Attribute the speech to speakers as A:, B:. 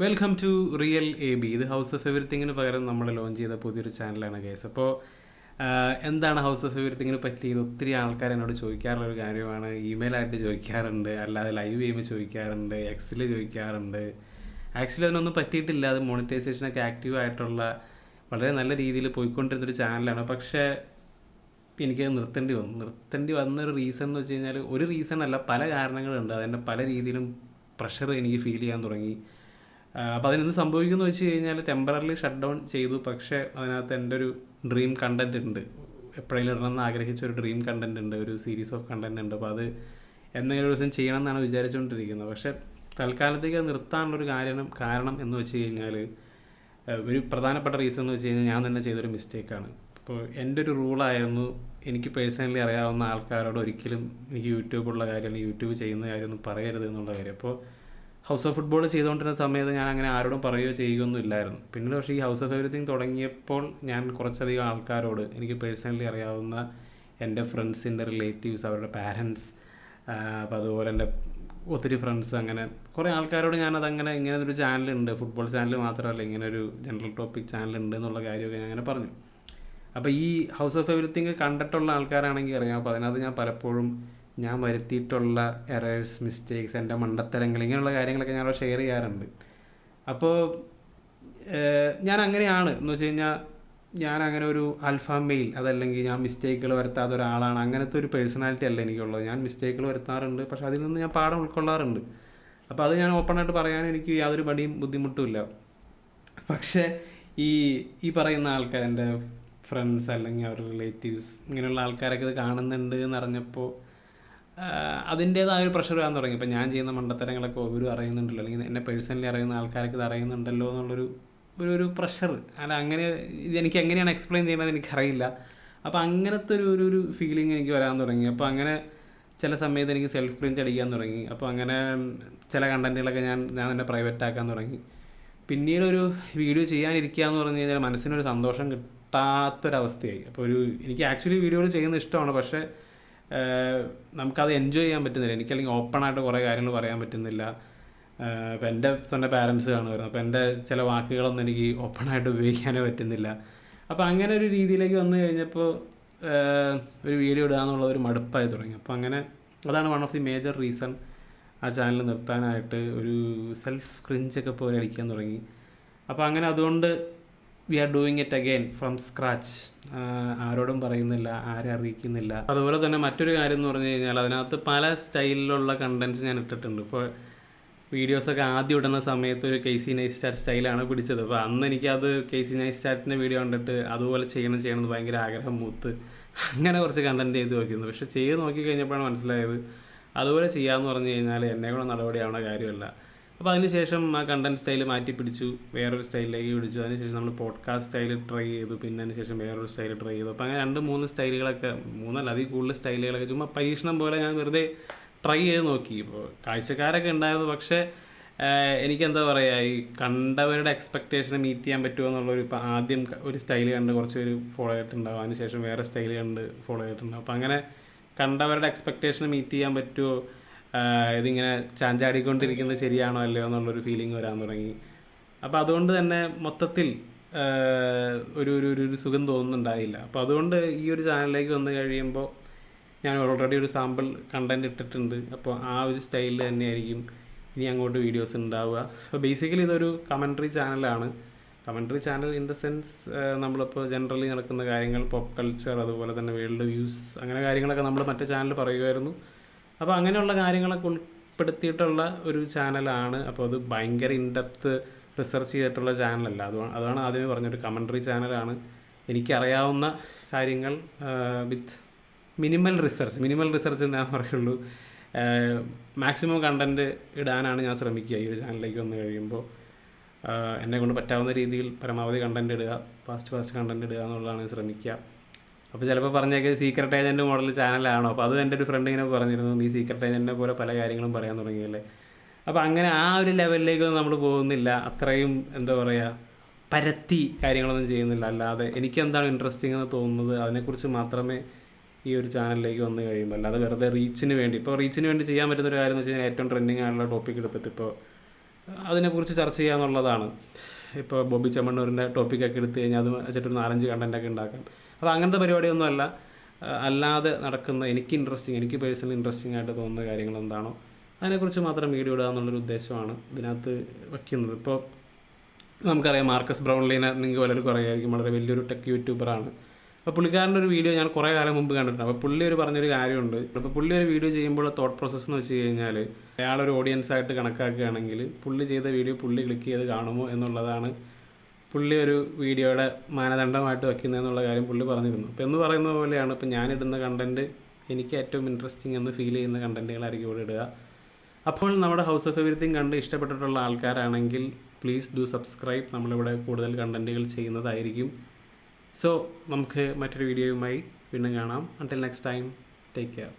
A: Welcome to real A B. ഇത് house of എവറിത്തിങ്ങിന് പകരം നമ്മൾ ലോഞ്ച് ചെയ്ത പുതിയൊരു ചാനലാണ് ഗൈസ്. അപ്പോൾ എന്താണ് ഹൗസ് ഓഫ് എവറിത്തിങ്ങിന് പറ്റിയത്? ഒത്തിരി ആൾക്കാർ എന്നോട് ചോദിക്കാറുള്ള ഒരു കാര്യമാണ്. ഇമെയിലായിട്ട് ചോദിക്കാറുണ്ട്, അല്ലാതെ ലൈവ് ചെയ്യുമ്പോൾ ചോദിക്കാറുണ്ട്, എക്സിൽ ചോദിക്കാറുണ്ട്. ആക്ച്വലി അതിനൊന്നും പറ്റിയിട്ടില്ല. അത് മോണിറ്റൈസേഷനൊക്കെ ആക്റ്റീവ് ആയിട്ടുള്ള വളരെ നല്ല രീതിയിൽ പോയിക്കൊണ്ടിരുന്നൊരു ചാനലാണ്. പക്ഷേ എനിക്കത് നിർത്തേണ്ടി വന്നൊരു റീസൺ എന്ന് വെച്ച് കഴിഞ്ഞാൽ, ഒരു റീസൺ അല്ല, പല കാരണങ്ങളുണ്ട്. അതിൻ്റെ പല രീതിയിലും പ്രഷർ എനിക്ക് ഫീൽ ചെയ്യാൻ തുടങ്ങി. അപ്പോൾ അതിനെന്ത് സംഭവിക്കുമെന്ന് വെച്ച് കഴിഞ്ഞാൽ, ടെമ്പററി ഷട്ട് ഡൗൺ ചെയ്തു. പക്ഷേ അതിനകത്ത് എൻ്റെ ഒരു ഡ്രീം കണ്ടൻറ് ഉണ്ട്, എപ്പോഴെങ്കിലും ഇടണമെന്ന് ആഗ്രഹിച്ച ഒരു ഡ്രീം കണ്ടൻറ് ഉണ്ട്, ഒരു സീരീസ് ഓഫ് കണ്ടൻറ് ഉണ്ട്. അപ്പോൾ അത് എന്തെങ്കിലും ഒരു ദിവസം ചെയ്യണം എന്നാണ് വിചാരിച്ചുകൊണ്ടിരിക്കുന്നത്. പക്ഷേ തൽക്കാലത്തേക്ക് അത് നിർത്താനുള്ളൊരു കാരണം എന്ന് വെച്ച് കഴിഞ്ഞാൽ, ഒരു പ്രധാനപ്പെട്ട റീസൺ എന്ന് വെച്ച് കഴിഞ്ഞാൽ, ഞാൻ തന്നെ ചെയ്തൊരു മിസ്റ്റേക്കാണ്. അപ്പോൾ എൻ്റെ ഒരു റൂളായിരുന്നു, എനിക്ക് പേഴ്സണലി അറിയാവുന്ന ആൾക്കാരോട് ഒരിക്കലും എനിക്ക് യൂട്യൂബുള്ള കാര്യം അല്ലെങ്കിൽ യൂട്യൂബ് ചെയ്യുന്ന കാര്യമൊന്നും പറയരുത് എന്നുള്ള കാര്യം. അപ്പോൾ ഹൗസ് ഓഫ് ഫുട്ബോൾ ചെയ്തുകൊണ്ടിരുന്ന സമയത്ത് ഞാൻ അങ്ങനെ ആരോടും പറയുകയോ ചെയ്യുകയൊന്നും ഇല്ലായിരുന്നു. പിന്നീട് പക്ഷേ ഈ ഹൗസ് ഓഫ് എവറിത്തിങ് തുടങ്ങിയപ്പോൾ ഞാൻ കുറച്ചധികം ആൾക്കാരോട്, എനിക്ക് പേഴ്സണലി അറിയാവുന്ന എൻ്റെ ഫ്രണ്ട്സിൻ്റെ റിലേറ്റീവ്സ്, അവരുടെ പാരൻസ്, അപ്പോൾ അതുപോലെ എൻ്റെ ഒത്തിരി ഫ്രണ്ട്സ്, അങ്ങനെ കുറേ ആൾക്കാരോട് ഞാനതങ്ങനെ ഇങ്ങനെ ഒരു ചാനലുണ്ട്, ഫുട്ബോൾ ചാനൽ മാത്രമല്ല ഇങ്ങനെ ഒരു ജനറൽ ടോപ്പിക് ചാനലുണ്ട് എന്നുള്ള കാര്യമൊക്കെ ഞാൻ അങ്ങനെ പറഞ്ഞു. അപ്പോൾ ഈ ഹൗസ് ഓഫ് എവറിത്തിങ് കണ്ടിട്ടുള്ള ആൾക്കാരാണെങ്കിൽ അറിയാം. അപ്പോൾ അതിനകത്ത് ഞാൻ പലപ്പോഴും ഞാൻ വരുത്തിയിട്ടുള്ള എറേഴ്സ്, മിസ്റ്റേക്സ്, എൻ്റെ മണ്ടത്തരങ്ങൾ, ഇങ്ങനെയുള്ള കാര്യങ്ങളൊക്കെ ഞാൻ ഷെയർ ചെയ്യാറുണ്ട്. അപ്പോൾ ഞാൻ അങ്ങനെയാണ് എന്ന് വെച്ച് കഴിഞ്ഞാൽ, ഞാൻ അങ്ങനെ ഒരു ആൽഫ മെയിൽ, അതല്ലെങ്കിൽ ഞാൻ മിസ്റ്റേക്കുകൾ വരുത്താത്ത ഒരാളാണ്, അങ്ങനത്തെ ഒരു പേഴ്സണാലിറ്റി അല്ല എനിക്കുള്ളത്. ഞാൻ മിസ്റ്റേക്കുകൾ വരുത്താറുണ്ട്, പക്ഷെ അതിൽ നിന്ന് ഞാൻ പാഠം ഉൾക്കൊള്ളാറുണ്ട്. അപ്പോൾ അത് ഞാൻ ഓപ്പണായിട്ട് പറയാൻ എനിക്ക് യാതൊരു മടിയും ബുദ്ധിമുട്ടുമില്ല. പക്ഷേ ഈ ഈ പറയുന്ന ആൾക്കാർ, എൻ്റെ ഫ്രണ്ട്സ് അല്ലെങ്കിൽ അവരുടെ റിലേറ്റീവ്സ്, ഇങ്ങനെയുള്ള ആൾക്കാരൊക്കെ ഇത് കാണുന്നുണ്ട് എന്നറിഞ്ഞപ്പോൾ അതിൻ്റേതായ ഒരു പ്രഷർ വരാൻ തുടങ്ങി. ഇപ്പോൾ ഞാൻ ചെയ്യുന്ന മണ്ടത്തരങ്ങളൊക്കെ ഒരു അറിയുന്നുണ്ടല്ലോ, അല്ലെങ്കിൽ എന്നെ പേഴ്സണലി അറിയുന്ന ആൾക്കാർക്ക് ഇത് അറിയുന്നുണ്ടല്ലോ എന്നുള്ളൊരു ഒരു പ്രഷർ. അല്ല, അങ്ങനെ ഇതെനിക്ക് എങ്ങനെയാണ് എക്സ്പ്ലെയിൻ ചെയ്യണമെന്ന് എനിക്കറിയില്ല. അപ്പോൾ അങ്ങനത്തെ ഒരു ഫീലിംഗ് എനിക്ക് വരാൻ തുടങ്ങി. അപ്പോൾ അങ്ങനെ ചില സമയത്ത് എനിക്ക് സെൽഫ് ക്രിഞ്ച് അടിക്കാൻ തുടങ്ങി. അപ്പോൾ അങ്ങനെ ചില കണ്ടൻറ്റുകളൊക്കെ ഞാൻ തന്നെ പ്രൈവറ്റ് ആക്കാൻ തുടങ്ങി. പിന്നീട് ഒരു വീഡിയോ ചെയ്യാനിരിക്കുക എന്ന് പറഞ്ഞു കഴിഞ്ഞാൽ മനസ്സിനൊരു സന്തോഷം കിട്ടാത്തൊരവസ്ഥയായി. അപ്പോൾ എനിക്ക് ആക്ച്വലി വീഡിയോകൾ ചെയ്യുന്നത് ഇഷ്ടമാണ്, പക്ഷേ നമുക്കത് എൻജോയ് ചെയ്യാൻ പറ്റുന്നില്ല. എനിക്കല്ലെങ്കിൽ ഓപ്പണായിട്ട് കുറേ കാര്യങ്ങൾ പറയാൻ പറ്റുന്നില്ല. ഇപ്പോൾ എൻ്റെ സ്വന്തം പാരൻസ് കാണുമായിരുന്നു, അപ്പോൾ എൻ്റെ ചില വാക്കുകളൊന്നും എനിക്ക് ഓപ്പണായിട്ട് ഉപയോഗിക്കാനേ പറ്റുന്നില്ല. അപ്പോൾ അങ്ങനെ ഒരു രീതിയിലേക്ക് വന്നു കഴിഞ്ഞപ്പോൾ ഒരു വീഡിയോ ഇടുക എന്നുള്ള ഒരു മടുപ്പായി തുടങ്ങി. അപ്പോൾ അങ്ങനെ അതാണ് one of the major reason ആ ചാനൽ നിർത്താനായിട്ട്. ഒരു സെൽഫ് ക്രിഞ്ചൊക്കെ പോലെ അടിക്കാൻ തുടങ്ങി. അപ്പോൾ അങ്ങനെ അതുകൊണ്ട് we are doing it again from scratch. ആരോടും പറയുന്നില്ല, ആരെ അറിയിക്കുന്നില്ല. അതുപോലെ തന്നെ മറ്റൊരു കാര്യം എന്ന് പറഞ്ഞു കഴിഞ്ഞാൽ, അതിനകത്ത് പല സ്റ്റൈലിലുള്ള കണ്ടൻറ്റ്സ് ഞാൻ ഇട്ടിട്ടുണ്ട്. ഇപ്പോൾ വീഡിയോസൊക്കെ ആദ്യം ഇടുന്ന സമയത്ത് ഒരു കെ സി നൈസ്റ്റാറ്റ് സ്റ്റൈലാണ് പിടിച്ചത്. അപ്പോൾ അന്ന് എനിക്കത് കെ സി നൈസ്റ്റാറ്റിൻ്റെ വീഡിയോ കണ്ടിട്ട് അതുപോലെ ചെയ്യണമെന്ന് ഭയങ്കര ആഗ്രഹം മൂത്ത് അങ്ങനെ കുറച്ച് കണ്ടൻറ്റ് ചെയ്ത് നോക്കിയിരുന്നു. പക്ഷേ ചെയ്ത് നോക്കിക്കഴിഞ്ഞപ്പോഴാണ് മനസ്സിലായത്, അതുപോലെ ചെയ്യാമെന്ന് പറഞ്ഞു കഴിഞ്ഞാൽ എന്നെ കൂടെ നടപടിയാവുന്ന കാര്യമല്ല. അപ്പോൾ അതിനുശേഷം ആ കണ്ടൻറ് സ്റ്റൈൽ മാറ്റി പിടിച്ചു, വേറൊരു സ്റ്റൈലിലേക്ക് പിടിച്ചു. അതിനുശേഷം നമ്മൾ പോഡ്കാസ്റ്റ് സ്റ്റൈൽ ട്രൈ ചെയ്തു, പിന്നെ അതിനുശേഷം വേറൊരു സ്റ്റൈൽ ട്രൈ ചെയ്തു. അപ്പോൾ അങ്ങനെ 2-3 സ്റ്റൈലുകളൊക്കെ, 3 അതിൽ കൂടുതൽ സ്റ്റൈലുകളൊക്കെ ചുമ്മാ പരീക്ഷണം പോലെ ഞാൻ വെറുതെ ട്രൈ ചെയ്ത് നോക്കി. ഇപ്പോൾ കാഴ്ചക്കാരൊക്കെ ഉണ്ടായിരുന്നു, പക്ഷേ എനിക്കെന്താ പറയുക, ഈ കണ്ടവരുടെ എക്സ്പെക്റ്റേഷനെ മീറ്റ് ചെയ്യാൻ പറ്റുമോ എന്നുള്ളൊരു, ഇപ്പോൾ ആദ്യം ഒരു സ്റ്റൈൽ കണ്ട് കുറച്ച് പേര് ഫോളോ ചെയ്തിട്ടുണ്ടാവും, അതിനുശേഷം വേറെ സ്റ്റൈൽ കണ്ട് ഫോളോ ചെയ്തിട്ടുണ്ടാവും. അപ്പോൾ അങ്ങനെ കണ്ടവരുടെ എക്സ്പെക്റ്റേഷനെ മീറ്റ് ചെയ്യാൻ പറ്റുമോ, ഇതിങ്ങനെ ചാഞ്ചാടിക്കൊണ്ടിരിക്കുന്നത് ശരിയാണോ അല്ലയോ എന്നുള്ളൊരു ഫീലിംഗ് വരാൻ തുടങ്ങി. അപ്പോൾ അതുകൊണ്ട് തന്നെ മൊത്തത്തിൽ ഒരു സുഖം തോന്നുന്നുണ്ടായില്ല. അപ്പോൾ അതുകൊണ്ട് ഈ ഒരു ചാനലിലേക്ക് വന്നു കഴിയുമ്പോൾ ഞാൻ ഓൾറെഡി ഒരു സാമ്പിൾ കണ്ടൻറ് ഇട്ടിട്ടുണ്ട്. അപ്പോൾ ആ ഒരു സ്റ്റൈലിൽ തന്നെയായിരിക്കും ഇനി അങ്ങോട്ട് വീഡിയോസ് ഉണ്ടാവുക. അപ്പോൾ ബേസിക്കലി ഇതൊരു കമൻട്രി ചാനലാണ്. Commentary channel in the sense, നമ്മളിപ്പോൾ ജനറലി നടക്കുന്ന കാര്യങ്ങൾ, പോപ്പ് കൾച്ചർ, അതുപോലെ തന്നെ വേൾഡ് വ്യൂസ്, അങ്ങനെ കാര്യങ്ങളൊക്കെ നമ്മൾ മറ്റേ ചാനൽ പറയുമായിരുന്നു. അപ്പോൾ അങ്ങനെയുള്ള കാര്യങ്ങളൊക്കെ ഉൾപ്പെടുത്തിയിട്ടുള്ള ഒരു ചാനലാണ്. അപ്പോൾ അത് ഭയങ്കര ഇൻഡെപ്ത്ത് റിസർച്ച് ചെയ്തിട്ടുള്ള ചാനലല്ല. അതാണ് ആദ്യമേ പറഞ്ഞൊരു കമൻട്രി ചാനലാണ്. എനിക്കറിയാവുന്ന കാര്യങ്ങൾ വിത്ത് മിനിമൽ റിസർച്ച് എന്ന് ഞാൻ പറയുള്ളൂ. മാക്സിമം കണ്ടൻറ്റ് ഇടാനാണ് ഞാൻ ശ്രമിക്കുക ഈ ഒരു ചാനലിലേക്ക് വന്നു കഴിയുമ്പോൾ. എന്നെ കൊണ്ട് പറ്റാവുന്ന രീതിയിൽ പരമാവധി കണ്ടൻറ്റ് ഇടുക, ഫാസ്റ്റ് കണ്ടൻറ്റ് ഇടുക എന്നുള്ളതാണ് ശ്രമിക്കുക. അപ്പോൾ ചിലപ്പോൾ പറഞ്ഞേക്ക് സീക്രട്ട് ഏജൻറ്റ് മോഡൽ ചാനലാണോ? അപ്പോൾ അത് എൻ്റെ ഒരു ഫ്രണ്ട് ഇങ്ങനെ പറഞ്ഞിരുന്നു, നീ സീക്രട്ട് ഏജൻറ്റിനെ പോലെ പല കാര്യങ്ങളും പറയാൻ തുടങ്ങിയല്ലേ. അപ്പോൾ അങ്ങനെ ആ ഒരു ലെവലിലേക്കൊന്നും നമ്മൾ പോകുന്നില്ല. അത്രയും എന്താ പറയുക, പരത്തി കാര്യങ്ങളൊന്നും ചെയ്യുന്നില്ല. അല്ലാതെ എനിക്കെന്താണ് ഇൻട്രസ്റ്റിംഗ് എന്ന് തോന്നുന്നത് അതിനെക്കുറിച്ച് മാത്രമേ ഈ ഒരു ചാനലിലേക്ക് വന്നു കഴിയുമ്പോൾ, അല്ലാതെ വെറുതെ റീച്ചിന് വേണ്ടി ചെയ്യാൻ പറ്റുന്നൊരു കാര്യം എന്ന് വെച്ച് കഴിഞ്ഞാൽ, ഏറ്റവും ട്രെൻഡിങ് ആയിട്ടുള്ള ടോപ്പിക് എടുത്തിട്ട് ഇപ്പോൾ അതിനെക്കുറിച്ച് ചർച്ച ചെയ്യുക എന്നുള്ളതാണ്. ഇപ്പോൾ ബോബി ചെമ്മണ്ണൂരിൻ്റെ ടോപ്പിക്കൊക്കെ എടുത്തു കഴിഞ്ഞാൽ അത് വെച്ചിട്ടൊരു 4-5 കണ്ടൻറ്റൊക്കെ ഉണ്ടാക്കാം. അപ്പോൾ അങ്ങനത്തെ പരിപാടിയൊന്നുമല്ല. അല്ലാതെ നടക്കുന്ന എനിക്ക് പേഴ്സണലി ഇൻട്രസ്റ്റിംഗ് ആയിട്ട് തോന്നുന്ന കാര്യങ്ങൾ എന്താണോ അതിനെക്കുറിച്ച് മാത്രം വീഡിയോ ഇടുക എന്നുള്ളൊരു ഉദ്ദേശമാണ് ഇതിനകത്ത് വയ്ക്കുന്നത്. ഇപ്പോൾ നമുക്കറിയാം മാർക്കസ് ബ്രൗൺലീനെ നിങ്ങൾക്ക് പലരും അറിയായിരിക്കും, വളരെ വലിയൊരു ടെക് യൂട്യൂബറാണ്. അപ്പോൾ പുള്ളിക്കാരൻ്റെ ഒരു വീഡിയോ ഞാൻ കുറേ കാലം മുമ്പ് കണ്ടിട്ടുണ്ട്. അപ്പോൾ പുള്ളി പറഞ്ഞൊരു കാര്യമുണ്ട്. അപ്പോൾ പുള്ളി ഒരു വീഡിയോ ചെയ്യുമ്പോൾ തോട്ട് പ്രോസസ്സ് എന്ന് വെച്ച് കഴിഞ്ഞാൽ അയാളൊരു ഓഡിയൻസായിട്ട് കണക്കാക്കുകയാണെങ്കിൽ പുള്ളി ചെയ്ത വീഡിയോ പുള്ളി ക്ലിക്ക് ചെയ്ത് കാണുമോ എന്നുള്ളതാണ് പുള്ളി ഒരു വീഡിയോയുടെ മാനദണ്ഡമായിട്ട് വയ്ക്കുന്നതെന്നുള്ള കാര്യം പുള്ളി പറഞ്ഞിരുന്നു. അപ്പോൾ എന്ന് പറയുന്ന പോലെയാണ് ഇപ്പോൾ ഞാനിടുന്ന കണ്ടൻറ്റ് എനിക്ക് ഏറ്റവും ഇൻട്രസ്റ്റിംഗ് എന്ന് ഫീൽ ചെയ്യുന്ന കണ്ടൻറ്റുകളായിരിക്കും ഇവിടെ ഇടുക. അപ്പോൾ നമ്മുടെ ഹൗസ് ഓഫ് എവരിത്തിങ് കണ്ട് ഇഷ്ടപ്പെട്ടിട്ടുള്ള ആൾക്കാരാണെങ്കിൽ പ്ലീസ് ഡു സബ്സ്ക്രൈബ്. നമ്മളിവിടെ കൂടുതൽ കണ്ടൻറ്റുകൾ ചെയ്യുന്നതായിരിക്കും. സോ നമുക്ക് മറ്റൊരു വീഡിയോയുമായി വീണ്ടും കാണാം. Until next time, take care.